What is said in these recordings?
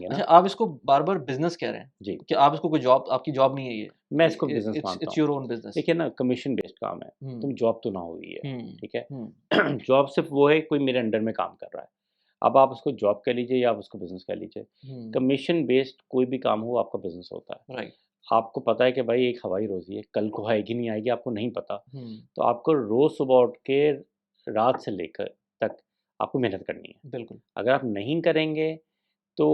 करेंगे अच्छा, ना। आप इसको बार-बार बिज़नेस कह रहे हैं जी, कि आप इसको कोई जॉब, आपकी जॉब नहीं है ये। मैं इसको बिज़नेस इट्स मानता इट्स हूँ। Your own business. देखिए ना, कमीशन बेस्ड काम है, हुँ, तुम जॉब तो ना हुई है, हुँ, ठीक है? हुँ, जॉब सिर्फ़ वो है कोई मेरे अंडर में काम कर रहा है। अब आप उसको जॉब कह लीजिए या आप उसको बिज़नेस कह लीजिए। हुँ, कमीशन बेस्ड कोई भी काम हो आपका बिज़नेस होता है। राइट। आपको पता है कि भाई एक हवाई रोज़ी है, कल को आएगी नहीं आएगी आपको नहीं पता। हुँ, तो आपको रोज़ सुबह उठ के रात से लेकर तक आपको मेहनत करनी है। बिल्कुल। अगर आप नहीं करेंगे तो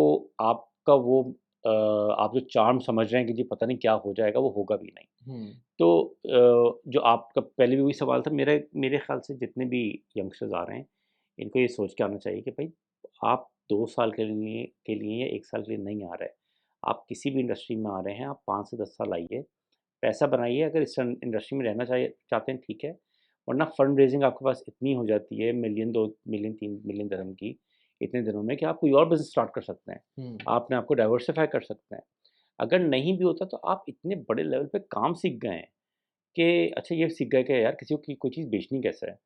आपका वो आप जो चार्म समझ रहे हैं कि जी पता नहीं क्या हो जाएगा, वो होगा भी नहीं। हुँ, तो जो आपका पहले भी वही सवाल था, मेरे मेरे ख़्याल से जितने भी यंगस्टर्स आ रहे हैं, इनको ये सोच के आना चाहिए कि भई आप 2 साल के लिए या 1 साल के लिए नहीं आ रहे। आप किसी भी इंडस्ट्री में आ रहे हैं, आप 5 से 10 साल आइए, पैसा बनाइए, अगर इस इंडस्ट्री में रहना चाहते हैं ठीक है, वरना फंड रेज़िंग आपके पास इतनी हो जाती है, मिलियन 2 मिलियन 3 मिलियन दिरहम की, इतने दिनों में कि आप कोई और बिज़नेस स्टार्ट कर सकते हैं। हुँ, आप अपने आप को डाइवर्सिफ़ाई कर सकते हैं। अगर नहीं भी होता तो आप इतने बड़े लेवल पे काम सीख गए हैं कि अच्छा ये सीख गए कि यार किसी को कोई चीज़ बेचनी कैसे है।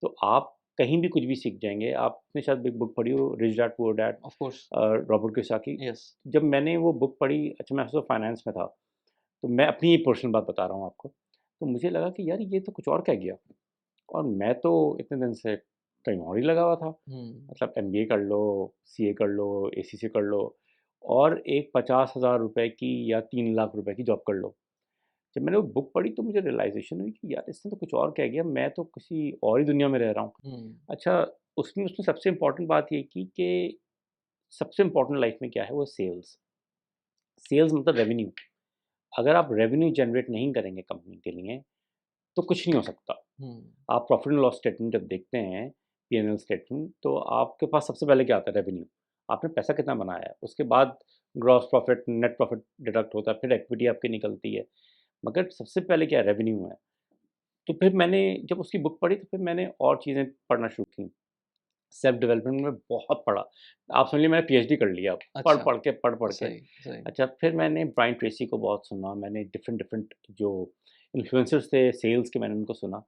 तो आप कहीं भी कुछ भी सीख जाएँगे। आपने शायद एक बुक पढ़ी हो, rich dad poor dad, of course, Robert Kiyosaki. Yes. जब मैंने वो बुक पढ़ी, अच्छा मैं उस वक़्त फाइनेंस में था, तो मैं अपनी ही पर्सनल बात बता रहा हूँ आपको। तो मुझे लगा कि यार ये तो कुछ और कह गया और मैं तो इतने दिन से कहीं और ही लगा हुआ था। हुँ, मतलब एमबीए कर लो, सीए कर लो, एसीसी कर लो और एक 50,000 रुपए की या 3 लाख रुपए की जॉब कर लो। जब मैंने वो बुक पढ़ी तो मुझे रियलाइज़ेशन हुई कि यार इसने तो कुछ और कह गया, मैं तो किसी और ही दुनिया में रह रहा हूँ। हुँ, अच्छा, उसमें उसने सबसे इम्पोर्टेंट बात ये की कि सबसे इम्पोर्टेंट लाइफ़ में क्या है, वो सेल्स। सेल्स मतलब रेवेन्यू। अगर आप रेवेन्यू जनरेट नहीं करेंगे कंपनी के लिए, तो कुछ नहीं हो सकता। हुँ, आप प्रॉफ़िट एंड लॉस स्टेटमेंट जब देखते हैं, पी&एल स्टेटमेंट, तो आपके पास सबसे पहले क्या आता है? रेवेन्यू। आपने पैसा कितना बनाया है, उसके बाद gross profit, net profit deduct होता है, फिर इक्विटी आपकी निकलती है। मगर सबसे पहले क्या है? रेवेन्यू है। तो फिर मैंने जब उसकी बुक पढ़ी तो फिर मैंने और चीज़ें पढ़ना शुरू की। सेल्फ डेवलपमेंट में बहुत पढ़ा। आप समझिए मैंने पीएचडी कर लिया अच्छा, पढ़ के। सही, सही। अच्छा, फिर मैंने ब्रायन ट्रेसी को बहुत सुना, मैंने डिफरेंट जो इन्फ्लुएंसर्स थे सेल्स के, मैंने उनको सुना।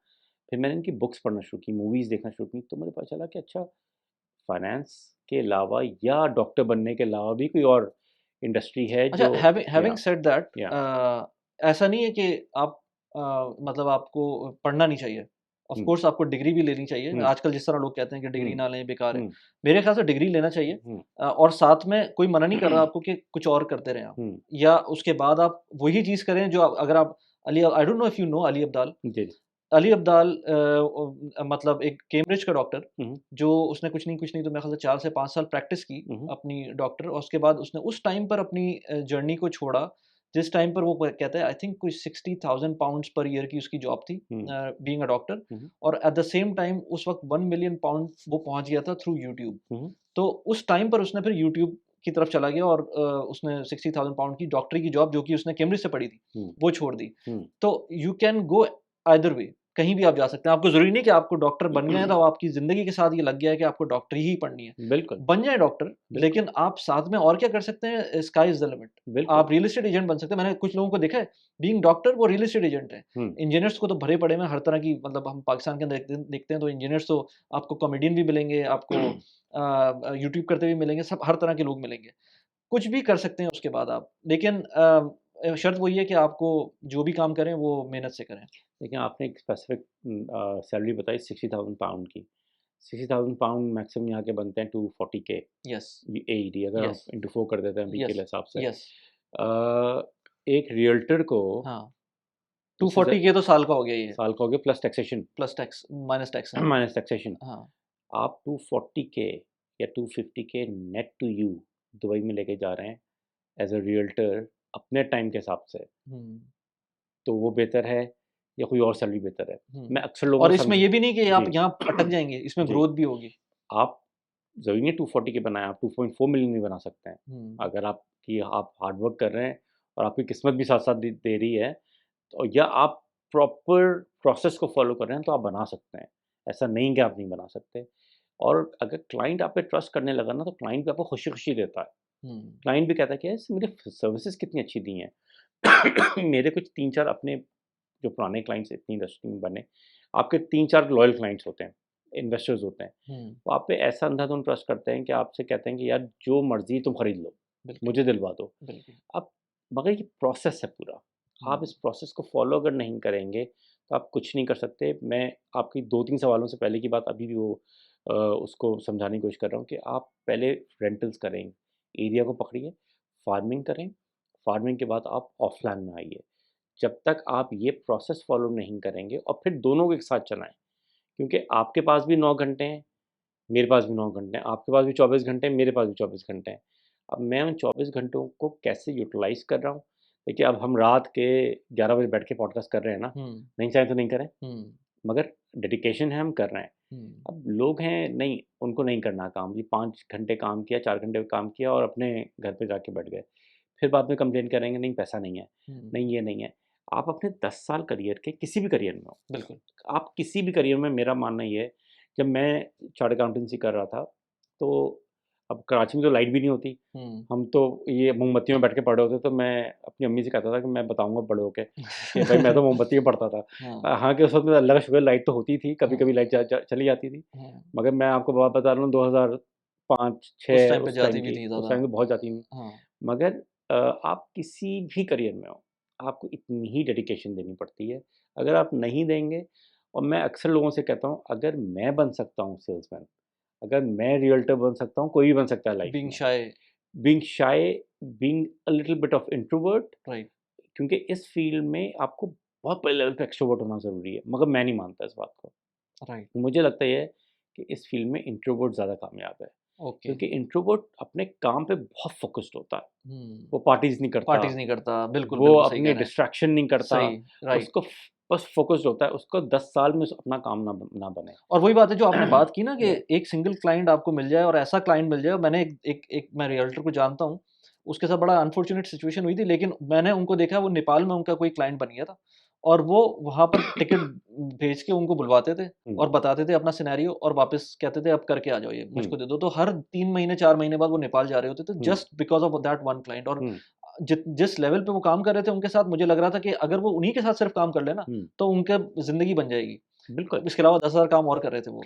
फिर मैंने इनकी बुक्स पढ़ना शुरू की, मूवीज़ देखना शुरू की, तो मुझे पता चला कि अच्छा फाइनेंस के अलावा या डॉक्टर बनने के अलावा भी कोई और इंडस्ट्री है अच्छा, जो हैविंग हैविंग या सेड दैट, या ऐसा नहीं है कि आप मतलब आपको पढ़ना नहीं चाहिए। ऑफ़ हुँ, कोर्स आपको डिग्री भी लेनी चाहिए। हुँ, आजकल जिस तरह लोग कहते हैं कि डिग्री हुँ, ना लें, बेकार है। हुँ, मेरे ख़्याल से डिग्री लेना चाहिए, हुँ, और साथ में कोई मना नहीं कर रहा आपको कि कुछ और करते रहें आप। हुँ, या उसके बाद आप वही चीज़ करें जो अगर आप I don't know if you know Ali Abdaal. जी, जी। अली अब्दाल मतलब एक कैम्ब्रिज का डॉक्टर, हुँ, हुँ, जो उसने कुछ नहीं तो मेरे ख़्याल से 4 से 5 साल प्रैक्टिस की हुँ, हुँ, अपनी डॉक्टर, और उसके बाद उसने उस टाइम पर अपनी जर्नी को छोड़ा, जिस टाइम पर वो कहता है आई थिंक कोई 60,000 पाउंड्स पर ईयर की उसकी जॉब थी, हुँ, बीइंग अ डॉक्टर। हुँ, और एट द सेम टाइम उस वक़्त 1 मिलियन पाउंड वो पहुँच गया था थ्रू यूट्यूब। हुँ, तो उस टाइम पर उसने फिर यूट्यूब की तरफ चला गया और उसने 60,000 पाउंड की डॉक्टरी की जॉब, जो कि उसने कैम्ब्रिज से पढ़ी थी, हुँ, वो छोड़ दी। हुँ, तो you can go either way, कहीं भी आप जा सकते हैं। आपको ज़रूरी नहीं कि आपको डॉक्टर बन गए हैं तो आपकी ज़िंदगी के साथ ये लग गया है कि आपको डॉक्टरी ही पढ़नी है। बिल्कुल, बन जाएँ डॉक्टर, बिल्कुल, लेकिन आप साथ में और क्या कर सकते हैं, स्काई इज़ द लिमिट। बिल्कुल। आप रियल एस्टेट एजेंट बन सकते हैं। मैंने कुछ लोगों को देखा है, बीइंग डॉक्टर वो रियल एस्टेट एजेंट हैं। हुँ, इंजीनियर्स को तो भरे पड़े हैं हर तरह की, मतलब हम पाकिस्तान के अंदर देखते हैं तो इंजीनियर्स तो आपको कॉमेडियन भी मिलेंगे, आपको यूट्यूब करते हुए मिलेंगे, सब हर तरह के लोग मिलेंगे। कुछ भी कर सकते हैं उसके बाद आप। लेकिन शर्त वही है कि आपको जो भी काम करें वो मेहनत से करें। देखिए आपने एक स्पेसिफिक सैलरी बताई 60,000 पाउंड की। 60,000 पाउंड मैक्सिमम यहाँ के बनते हैं 240 के यस, एईडी, अगर हम यस, इंटू 4 कर देते हैं अभी के यस, हिसाब से। यस। एक रियल्टर को हाँ, उससे 240 के तो साल का हो गया ये, साल का हो गया plus taxation plus tax, minus tax है। Minus taxation. हाँ, आप 240 के या 250 के नेट टू यू दुबई में लेके जा रहे हैं एज अ रियल्टर अपने टाइम के हिसाब से, हुँ, तो वो बेहतर है या कोई और सैलरी बेहतर है? मैं हुँ। अक्सर लोगों और को इसमें समझ ये भी नहीं कि आप जी यहाँ अटक जाएँगे, इसमें जी, ग्रोथ भी होगी। आप ज़रूरी नहीं 240 के बनाएँ, आप 2.4 मिलियन भी बना सकते हैं। हुँ, अगर आप हार्ड वर्क कर रहे हैं और आपकी किस्मत भी साथ-साथ दे रही है, तो या आप प्रॉपर प्रोसेस को फ़ॉलो कर रहे हैं, तो आप बना सकते हैं। ऐसा नहीं कि आप नहीं बना सकते। और अगर क्लाइंट आप पे ट्रस्ट करने लगा ना, तो क्लाइंट भी आपको खुशी-खुशी देता है। हुँ, क्लाइंट भी कहता है कि यार इसने मुझे सर्विसेज़ कितनी अच्छी दी हैं। मेरे कुछ 3-4 अपने जो पुराने क्लाइंट्स इतनी इंडस्ट्री में बने, आपके 3-4 लॉयल क्लाइंट्स होते हैं, इन्वेस्टर्स होते हैं। हुँ, वो आप पे ऐसा अंधाधुंध ट्रस्ट करते हैं कि आपसे कहते हैं कि यार जो मर्ज़ी तुम खरीद लो। बिल्कुल, मुझे दिलवा दो। बिल्कुल। अब मगर ये प्रोसेस है पूरा, आप इस हुँ, प्रोसेस को फ़ॉलो अगर नहीं करेंगे, तो आप कुछ नहीं कर सकते। मैं आपकी 2-3 सवालों से पहले की बात अभी भी वो उसको समझाने की कोशिश कर रहा हूँ कि आप पहले रेंटल्स करें, एरिया को पकड़िए, फार्मिंग करें, फार्मिंग के बाद आप ऑफ़लाइन में आइए। जब तक आप ये प्रोसेस फ़ॉलो नहीं करेंगे और फिर दोनों को एक साथ चलाएँ, क्योंकि आपके पास भी 9 घंटे हैं, मेरे पास भी 9 घंटे हैं, आपके पास भी 24 घंटे हैं, मेरे पास भी 24 घंटे हैं। अब मैं उन 24 घंटों को कैसे यूटिलाइज़ कर रहा हूँ? देखिए, अब हम रात के 11 बजे बैठ के पॉडकास्ट कर रहे हैं ना, हुँ, नहीं चाहें तो नहीं करें, हुँ, मगर डेडिकेशन है, हम कर रहे हैं। हुँ, अब लोग हैं नहीं, उनको नहीं करना काम, ये 5 घंटे काम किया, 4 घंटे काम किया और अपने घर पे जाके बैठ गए। फिर बाद में कंप्लेन करेंगे, नहीं पैसा नहीं है, हुँ, नहीं ये नहीं है। आप अपने 10 साल करियर के किसी भी करियर में हो, बिल्कुल। आप किसी भी करियर में, मेरा मानना ये है, जब मैं चार्टर्ड अकाउंटेंसी कर रहा था, तो अब कराची में तो लाइट भी नहीं होती। हुँ। हम तो ये मोमबत्तियों में बैठ के पढ़ रहे होते, तो मैं अपनी अम्मी से कहता था कि मैं बताऊँगा बड़े होके कि भाई मैं तो मोमबत्ती में पढ़ता था। हाँ, हालाँकि उस वक़्त में अल्लाह का शुक्र है लाइट तो होती थी, हाँ, कभी-कभी लाइट जा जा चली जाती थी। हाँ। मगर मैं आपको बात बता रहा हूँ 2005-6 उस टाइम पे उस जाती टाइम भी की, थी उस ज़्यादा। टाइम तो बहुत जाती थी। हाँ, मगर आप किसी भी करियर में हो, आपको इतनी ही डेडिकेशन देनी पड़ती है। अगर आप नहीं देंगे, और मैं अक्सर लोगों से कहता हूँ, अगर मैं बन सकता हूँ सेल्समैन, अगर मैं रियल्टर बन सकता हूँ, कोई भी बन सकता है लाइफ बीइंग में। Shy being shy, being a little bit of introvert, right, क्योंकि इस फ़ील्ड में आपको बहुत बड़े लेवल पे एक्स्ट्रोवर्ट होना ज़रूरी है, मगर मैं नहीं मानता इस बात को। राइट, मुझे लगता ये है कि इस फ़ील्ड में इंट्रोवर्ट ज़्यादा कामयाब है, ओके। क्योंकि इंट्रोवर्ट अपने काम पे बहुत फ़ोकस्ड होता है। हुँ, वो पार्टीज़ नहीं करता, पार्टीज़ नहीं करता। बिल्कुल, वो बिल्कुल सही कह अपनी रहे हैं। डिस्ट्रैक्शन नहीं करता, सही, राइट। उसको बस फ़ोकस्ड होता है, उसको 10 साल में अपना काम ना बने। और वही बात है जो आपने बात की ना कि एक सिंगल क्लाइंट आपको मिल जाए और ऐसा क्लाइंट मिल जाए। मैंने एक मैं रियल्टर को जानता हूँ, उसके साथ बड़ा अनफॉर्च्यूनेट सिचुएशन हुई थी, लेकिन मैंने उनको देखा वो नेपाल में उनका कोई क्लाइंट बन गया था और वो वहाँ पर टिकट भेज के उनको बुलवाते थे हुँ, और बताते थे अपना सिनेरियो और वापस कहते थे अब करके आ जाओ ये हुँ, मुझको दे दो। तो हर 3 महीने 4 महीने बाद वो नेपाल जा रहे होते थे हुँ, just because of that one client. और हुँ, जिस लेवल पे वो काम कर रहे थे उनके साथ मुझे लग रहा था कि अगर वो उन्हीं के साथ सिर्फ काम कर लें ना, हुँ, तो उनके ज़िंदगी बन जाएगी। बिल्कुल। इसके अलावा 10,000 काम और कर रहे थे वो।